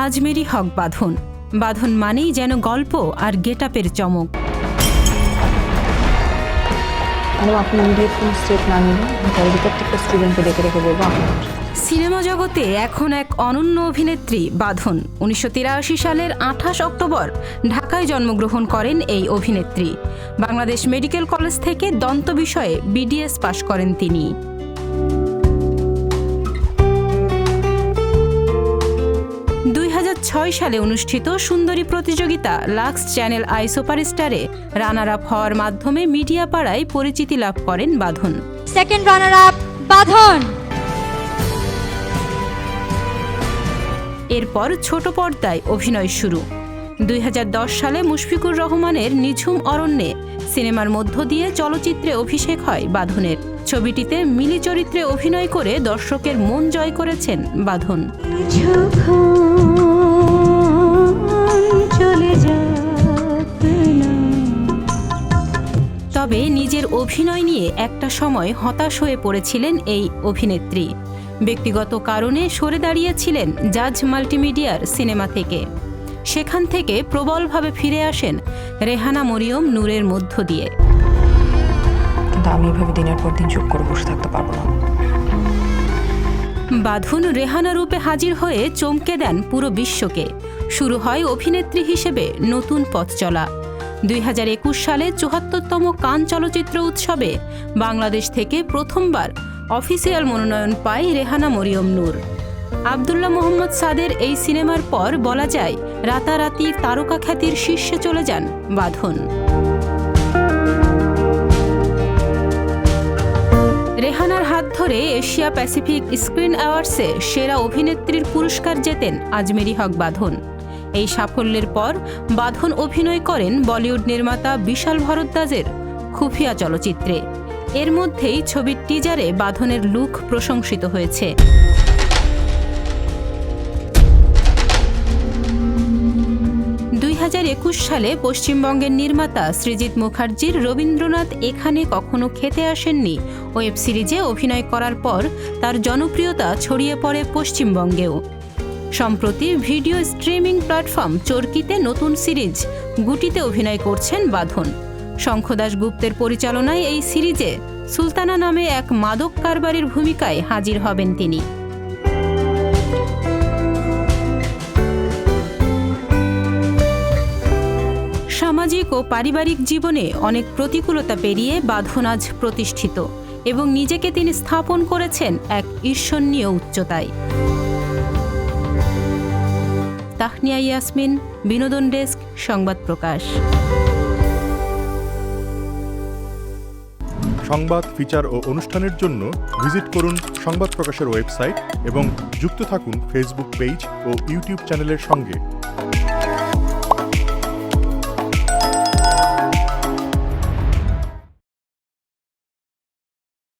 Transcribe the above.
আজমেরি হক বাঁধন। বাঁধন মানেই যেন গল্প আর গেটআপের চমক। আপনি ইমিডিয়েট কোনো স্টেপ না নিলে কলেজের প্রত্যেকটা স্টুডেন্টকে ডেকে রেখে বলবো আপনার। সিনেমা জগতে এখন এক অনন্য অভিনেত্রী বাঁধন। 1983 সালের 28 অক্টোবর ঢাকায় জন্মগ্রহণ করেন এই অভিনেত্রী। বাংলাদেশ মেডিকেল কলেজ থেকে দন্ত বিষয়ে বিডিএস পাশ করেন তিনি। 2006 সালে অনুষ্ঠিত সুন্দরী প্রতিযোগিতা লাক্স চ্যানেল আই সুপারস্টারে রানার আপ হওয়ার মাধ্যমে মিডিয়া পাড়ায় পরিচিতি লাভ করেন বাঁধন। সেকেন্ড রানার আপ বাঁধন। এরপর ছোট পর্দায় অভিনয় শুরু। 2010 সালে মুশফিকুর রহমানের নিঝুম অরণ্যে সিনেমার মধ্য দিয়ে চলচ্চিত্রে অভিষেক হয় বাঁধনের। ছবিটিতে মিলি চরিত্রে অভিনয় করে দর্শকের মন জয় করেছেন বাঁধন। তবে নিজের অভিনয় নিয়ে একটা সময় হতাশ হয়ে পড়েছিলেন এই অভিনেত্রী। ব্যক্তিগত কারণে সরে দাঁড়িয়েছিলেন জাজ মাল্টিমিডিয়ার সিনেমা থেকে। সেখান থেকে প্রবলভাবে ফিরে আসেন রেহানা মরিয়ম নূরের মধ্য দিয়ে। কিন্তু আমি এভাবে দিনের পর দিন চুপ করে বসে থাকতে পারবো না। বাঁধন রেহানা রূপে হাজির হয়ে চমকে দেন পুরো বিশ্বকে। শুরু হয় অভিনেত্রী হিসেবে নতুন পথ চলা। 2021 সালে 74তম কান চলচ্চিত্র উৎসবে বাংলাদেশ থেকে প্রথমবার অফিসিয়াল মনোনয়ন পায় রেহানা মরিয়ম নূর। আব্দুল্লাহ মোহাম্মদ সাদের এই সিনেমার পর বলা যায় রাতারাতি তারকা খ্যাতির শীর্ষে চলে যান বাঁধন। রেহানার হাত ধরে এশিয়া প্যাসিফিক স্ক্রিন অ্যাওয়ার্ডসে সেরা অভিনেত্রীর পুরস্কার জেতেন আজমেরি হক বাঁধন। এই সাফল্যের পর বাঁধন অভিনয় করেন বলিউড নির্মাতা বিশাল ভরদ্বাজের খুফিয়া চলচ্চিত্রে। এর মধ্যেই ছবির টিজারে বাঁধনের লুক প্রশংসিত হয়েছে। 2021 সালে পশ্চিমবঙ্গের নির্মাতা সৃজিত মুখার্জির রবীন্দ্রনাথ এখানে কখনো খেতে আসেননি ওয়েব সিরিজে অভিনয় করার পর তার জনপ্রিয়তা ছড়িয়ে পড়ে পশ্চিমবঙ্গেও। সম্প্রতি ভিডিও স্ট্রিমিং প্ল্যাটফর্ম চরকিতে নতুন সিরিজ গুটিতে অভিনয় করছেন বাঁধন। শঙ্খদাস গুপ্তের পরিচালনায় এই সিরিজে সুলতানা নামে এক মাদক কারবারির ভূমিকায় হাজির হবেন তিনি। সামাজিক ও পারিবারিক জীবনে অনেক প্রতিকূলতা পেরিয়ে বাঁধন আজ প্রতিষ্ঠিত এবং নিজেকে তিনি স্থাপন করেছেন এক ঈর্ষণীয় উচ্চতায়। তাহনিয়া ইয়াসমিন, বিনোদন ডেস্ক, সংবাদ প্রকাশ। সংবাদ, ফিচার ও অনুষ্ঠানের জন্য ভিজিট করুন সংবাদ প্রকাশের ওয়েবসাইট এবং যুক্ত থাকুন ফেসবুক পেজ ও ইউটিউব চ্যানেলের সঙ্গে।